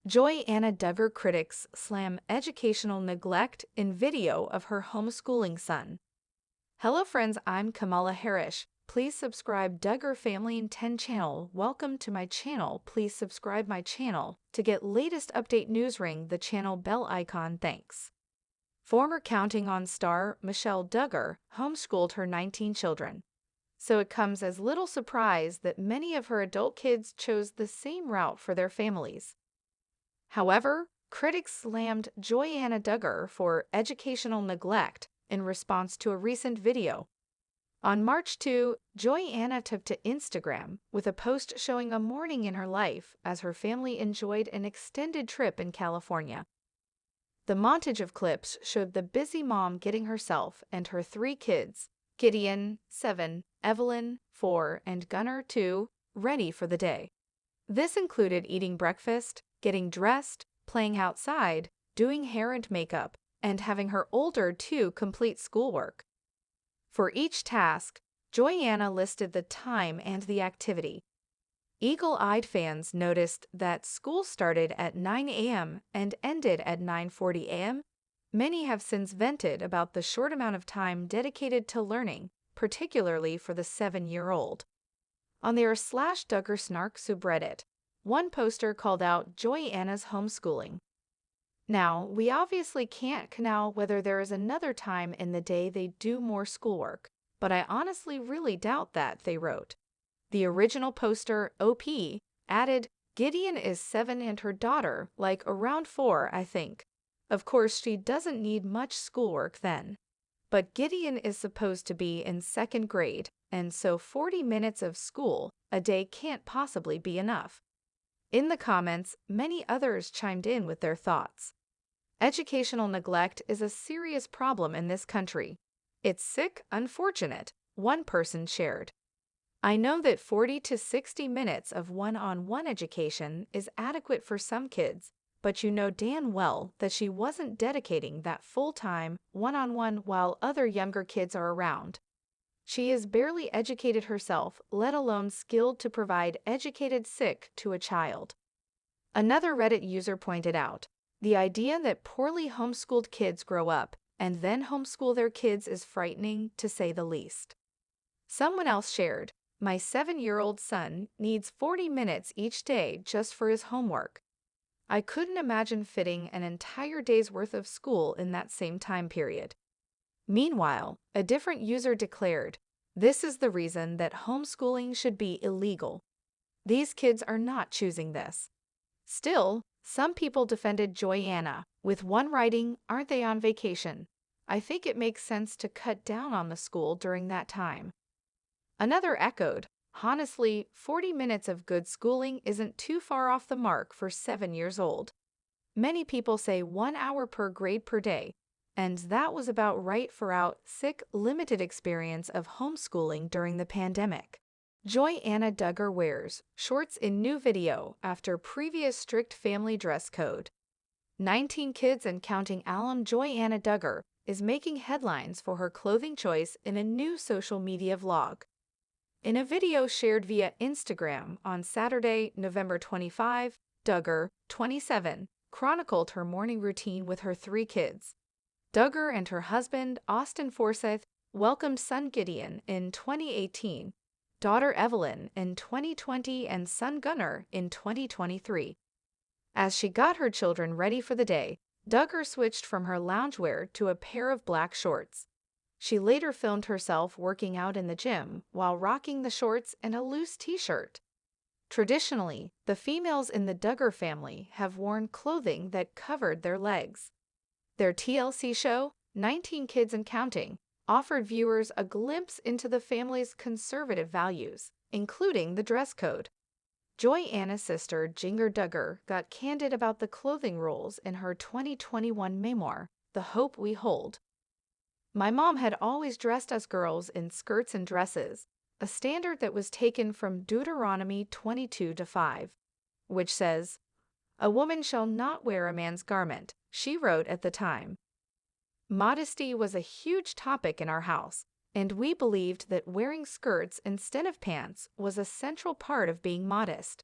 Joy-Anna Duggar critics slam educational neglect in video of her homeschooling son. Hello friends, I'm Kamala Harris. Please subscribe Duggar Family in 10 channel. Welcome to my channel. Please subscribe my channel to get latest update news. Ring the channel bell icon. Thanks. Former Counting On star Michelle Duggar homeschooled her 19 children. So it comes as little surprise that many of her adult kids chose the same route for their families. However, critics slammed Joy-Anna Duggar for educational neglect in response to a recent video. On March 2, Joy-Anna took to Instagram with a post showing a morning in her life as her family enjoyed an extended trip in California. The montage of clips showed the busy mom getting herself and her 3 kids, Gideon, 7, Evelyn, 4, and Gunnar, 2, ready for the day. This included eating breakfast, getting dressed, playing outside, doing hair and makeup, and having her older 2 complete schoolwork. For each task, Joy-Anna listed the time and the activity. Eagle-eyed fans noticed that school started at 9 a.m. and ended at 9:40 a.m. Many have since vented about the short amount of time dedicated to learning, particularly for the 7-year-old. On their /Duggar Snark subreddit, one poster called out Joy-Anna's homeschooling. Now, we obviously can't know whether there is another time in the day they do more schoolwork, but I honestly really doubt that, they wrote. The original poster, OP, added, Gideon is 7 and her daughter, like around 4, I think. Of course, she doesn't need much schoolwork then. But Gideon is supposed to be in 2nd grade, and so 40 minutes of school a day can't possibly be enough. In the comments, many others chimed in with their thoughts. Educational neglect is a serious problem in this country. It's sick, unfortunate, one person shared. I know that 40 to 60 minutes of one-on-one education is adequate for some kids, but you know damn well that she wasn't dedicating that full-time, one-on-one while other younger kids are around. She is barely educated herself, let alone skilled to provide educated sick to a child. Another Reddit user pointed out, the idea that poorly homeschooled kids grow up and then homeschool their kids is frightening, to say the least. Someone else shared, my 7-year-old son needs 40 minutes each day just for his homework. I couldn't imagine fitting an entire day's worth of school in that same time period. Meanwhile, a different user declared, this is the reason that homeschooling should be illegal. These kids are not choosing this. Still, some people defended Joy-Anna, with one writing, aren't they on vacation? I think it makes sense to cut down on the school during that time. Another echoed, honestly, 40 minutes of good schooling isn't too far off the mark for 7 years old. Many people say 1 hour per grade per day, and that was about right for our sick, limited experience of homeschooling during the pandemic. Joy-Anna Duggar wears shorts in new video after previous strict family dress code. 19 kids and counting alum Joy-Anna Duggar is making headlines for her clothing choice in a new social media vlog. In a video shared via Instagram on Saturday, November 25, Duggar, 27, chronicled her morning routine with her 3 kids. Duggar and her husband, Austin Forsyth, welcomed son Gideon in 2018, daughter Evelyn in 2020, and son Gunnar in 2023. As she got her children ready for the day, Duggar switched from her loungewear to a pair of black shorts. She later filmed herself working out in the gym while rocking the shorts and a loose t-shirt. Traditionally, the females in the Duggar family have worn clothing that covered their legs. Their TLC show, 19 Kids and Counting, offered viewers a glimpse into the family's conservative values, including the dress code. Joy-Anna's sister, Jinger Duggar, got candid about the clothing rules in her 2021 memoir, The Hope We Hold. My mom had always dressed us girls in skirts and dresses, a standard that was taken from Deuteronomy 22:5, which says, "A woman shall not wear a man's garment," she wrote at the time. Modesty was a huge topic in our house, and we believed that wearing skirts instead of pants was a central part of being modest.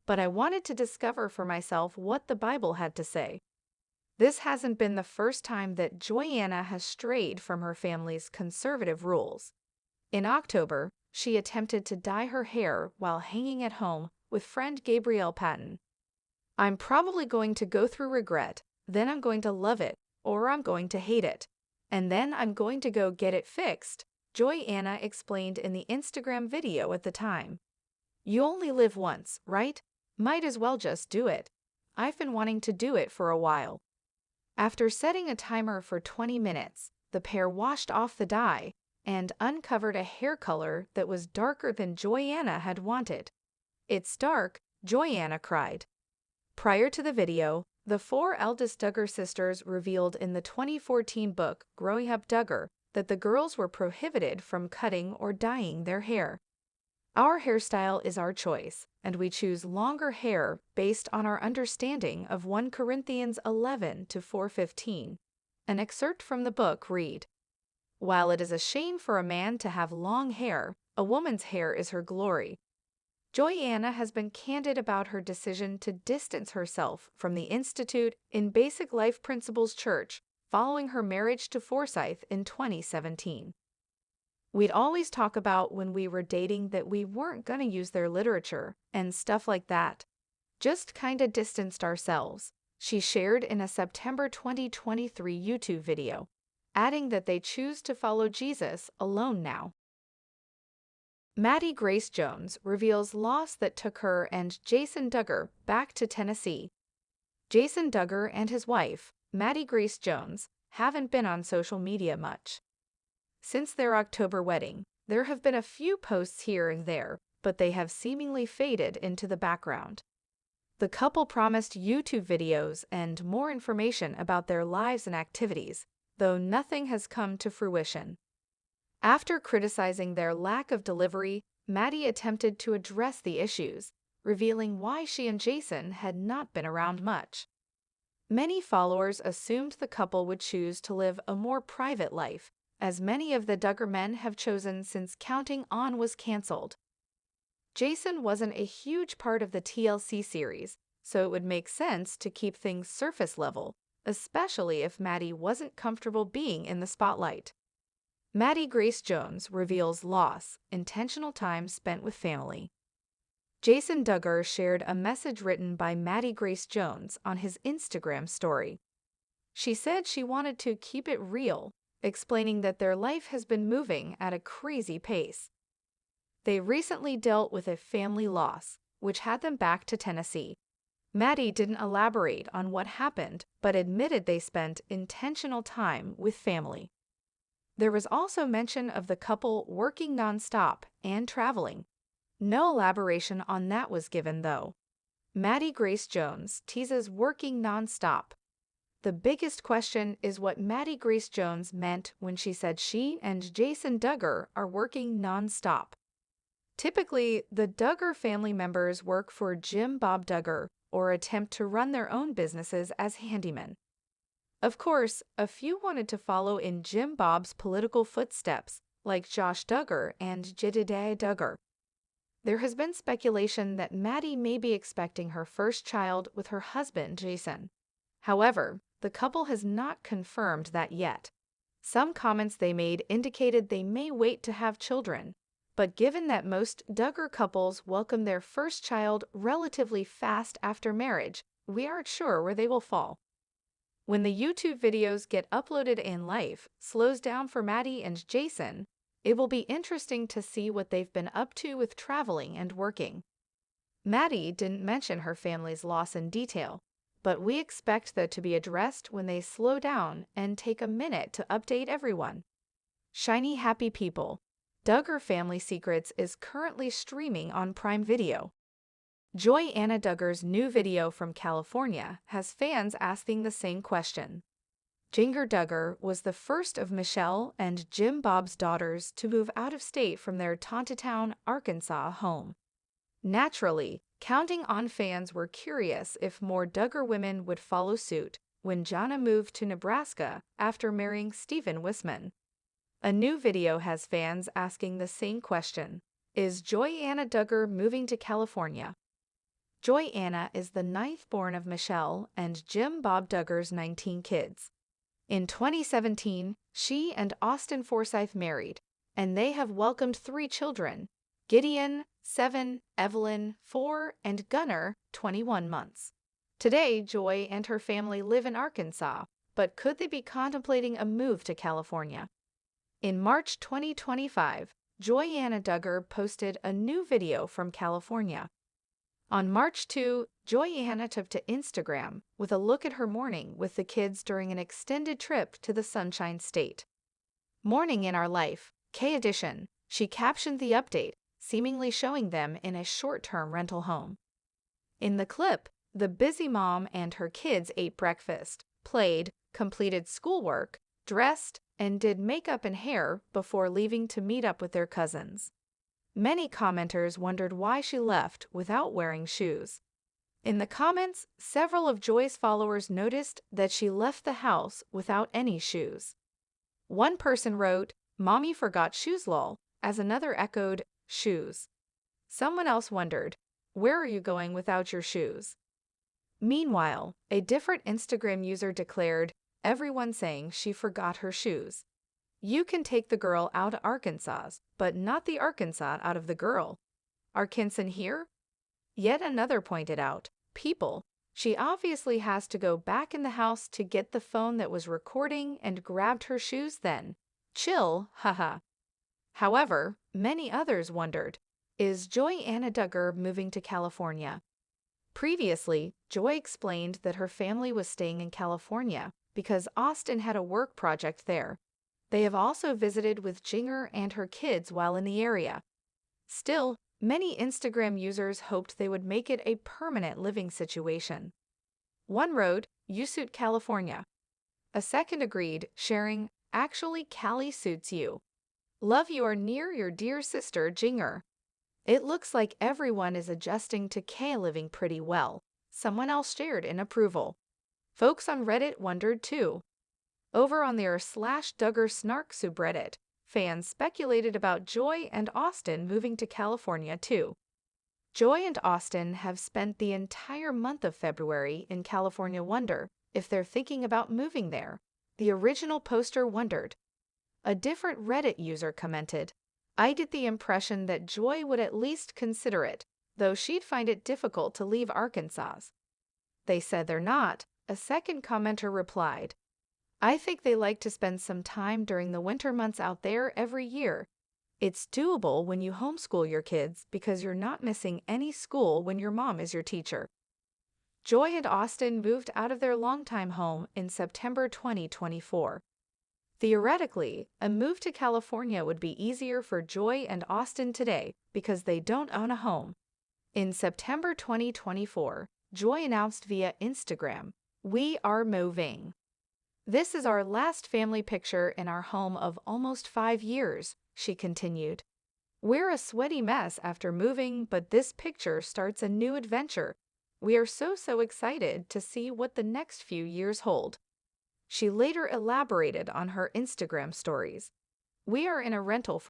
but I wanted to discover for myself what the Bible had to say. This hasn't been the first time that Joanna has strayed from her family's conservative rules. In October, she attempted to dye her hair while hanging at home with friend Gabrielle Patton. "I'm probably going to go through regret, then I'm going to love it, or I'm going to hate it. And then I'm going to go get it fixed," Joanna explained in the Instagram video at the time. "You only live once, right? Might as well just do it. I've been wanting to do it for a while." After setting a timer for 20 minutes, the pair washed off the dye and uncovered a hair color that was darker than Joanna had wanted. "It's dark," Joanna cried. Prior to the video, the four eldest Duggar sisters revealed in the 2014 book Growing Up Duggar that the girls were prohibited from cutting or dyeing their hair. "Our hairstyle is our choice, and we choose longer hair based on our understanding of 1 Corinthians 11 to 4:15. An excerpt from the book read, "While it is a shame for a man to have long hair, a woman's hair is her glory." Joanna has been candid about her decision to distance herself from the Institute in Basic Life Principles Church following her marriage to Forsyth in 2017. "We'd always talk about when we were dating that we weren't gonna use their literature and stuff like that. Just kinda distanced ourselves," she shared in a September 2023 YouTube video, adding that they choose to follow Jesus alone now. Maddie Grace Jones reveals loss that took her and Jason Duggar back to Tennessee. Jason Duggar and his wife, Maddie Grace Jones, haven't been on social media much. Since their October wedding, there have been a few posts here and there, but they have seemingly faded into the background. The couple promised YouTube videos and more information about their lives and activities, though nothing has come to fruition. After criticizing their lack of delivery, Maddie attempted to address the issues, revealing why she and Jason had not been around much. Many followers assumed the couple would choose to live a more private life, as many of the Duggar men have chosen since Counting On was canceled. Jason wasn't a huge part of the TLC series, so it would make sense to keep things surface level, especially if Maddie wasn't comfortable being in the spotlight. Maddie Grace Jones reveals loss, intentional time spent with family. Jason Duggar shared a message written by Maddie Grace Jones on his Instagram story. She said she wanted to keep it real, explaining that their life has been moving at a crazy pace. They recently dealt with a family loss, which had them back to Tennessee. Maddie didn't elaborate on what happened, but admitted they spent intentional time with family. There was also mention of the couple working nonstop and traveling. No elaboration on that was given, though. Maddie Grace Jones teases working nonstop. The biggest question is what Maddie Grace Jones meant when she said she and Jason Duggar are working nonstop. Typically, the Duggar family members work for Jim Bob Duggar or attempt to run their own businesses as handymen. Of course, a few wanted to follow in Jim Bob's political footsteps, like Josh Duggar and Jedediah Duggar. There has been speculation that Maddie may be expecting her first child with her husband, Jason. However, the couple has not confirmed that yet. Some comments they made indicated they may wait to have children, but given that most Duggar couples welcome their first child relatively fast after marriage, we aren't sure where they will fall. When the YouTube videos get uploaded and life slows down for Maddie and Jason, it will be interesting to see what they've been up to with traveling and working. Maddie didn't mention her family's loss in detail, but we expect that to be addressed when they slow down and take a minute to update everyone. Shiny Happy People. Duggar Family Secrets is currently streaming on Prime Video. Joanna Duggar's new video from California has fans asking the same question. Jinger Duggar was the first of Michelle and Jim Bob's daughters to move out of state from their Tontitown, Arkansas home. Naturally, Counting On fans were curious if more Duggar women would follow suit when Jana moved to Nebraska after marrying Stephen Wisman. A new video has fans asking the same question. Is Joanna Duggar moving to California? Joy-Anna is the ninth born of Michelle and Jim Bob Duggar's 19 kids. In 2017, she and Austin Forsyth married, and they have welcomed 3 children: Gideon, 7, Evelyn, 4, and Gunnar, 21 months. Today, Joy and her family live in Arkansas, but could they be contemplating a move to California? In March 2025, Joy-Anna Duggar posted a new video from California. On March 2, Joy-Anna took to Instagram with a look at her morning with the kids during an extended trip to the Sunshine State. "Morning in our life, K edition," she captioned the update, seemingly showing them in a short-term rental home. In the clip, the busy mom and her kids ate breakfast, played, completed schoolwork, dressed, and did makeup and hair before leaving to meet up with their cousins. Many commenters wondered why she left without wearing shoes. In the comments, several of Joy's followers noticed that she left the house without any shoes. One person wrote, "Mommy forgot shoes lol," as another echoed, "Shoes." Someone else wondered, "Where are you going without your shoes?" Meanwhile, a different Instagram user declared, "Everyone saying she forgot her shoes. You can take the girl out of Arkansas, but not the Arkansas out of the girl. Arkansas here?" Yet another pointed out, "People, she obviously has to go back in the house to get the phone that was recording and grabbed her shoes then. Chill, haha." However, many others wondered, is Joy-Anna Duggar moving to California? Previously, Joy explained that her family was staying in California because Austin had a work project there. They have also visited with Jinger and her kids while in the area. Still, many Instagram users hoped they would make it a permanent living situation. One wrote, "You suit California." A second agreed, sharing, "Actually, Cali suits you. Love you are near your dear sister Jinger." "It looks like everyone is adjusting to K living pretty well," someone else shared in approval. Folks on Reddit wondered too. Over on their /Duggar Snark subreddit, fans speculated about Joy and Austin moving to California too. Joy and Austin have spent the entire month of February in California. Wonder if they're thinking about moving there. The original poster wondered. A different Reddit user commented, "I get the impression that Joy would at least consider it, though she'd find it difficult to leave Arkansas." "They said they're not," a second commenter replied. "I think they like to spend some time during the winter months out there every year. It's doable when you homeschool your kids because you're not missing any school when your mom is your teacher." Joy and Austin moved out of their longtime home in September 2024. Theoretically, a move to California would be easier for Joy and Austin today because they don't own a home. In September 2024, Joy announced via Instagram, "We are moving. This is our last family picture in our home of almost 5 years," she continued. "We're a sweaty mess after moving, but this picture starts a new adventure. We are so excited to see what the next few years hold." She later elaborated on her Instagram stories. "We are in a rental